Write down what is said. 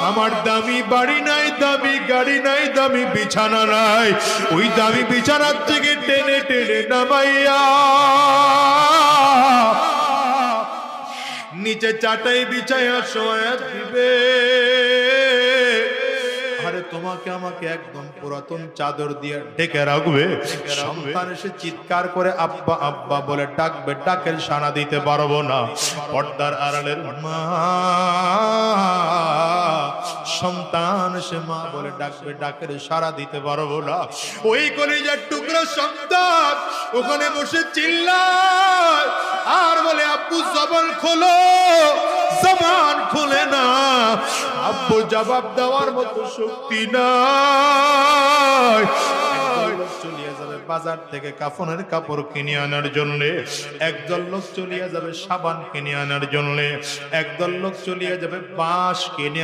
আমার দামি বাড়ি নাই, দামি গাড়ি নাই, দামি বিছানা নাই, ওই দামি বিছানার থেকে টেনে টেনে নামাইয়া নিচে চাটাই বিছাইয়া শোয়া দিবে। আরে তোমাকে আমাকে একদম পুরাতন চাদর দিয়ে ঢেকে রাখবে। সন্তান এসে চিৎকার করে আব্বা আব্বা বলে ডাকবে, ডাকের সাড়া দিতে পারবো না। পর্দার আড়ালের মা সন্তান এসে মা বলে ডাকবে, ডাকের সাড়া দিতে পারবো না। ওই কলিজার টুকরো সন্তান ওখানে বসে চিল্লায় আর বলে আব্বু জবান খোলো, জবান খুলে না। আব্বু জবাব দেওয়ার মতো শক্তি নাই। একদল লোক চলিয়ে যাবে বাজার থেকে কাফনের কাপড় কিনে আনার জন্য, একদল লোক চলিয়ে যাবে সাবান কিনে আনার জন্য, একদল লোক চলিয়ে যাবে বাঁশ কিনে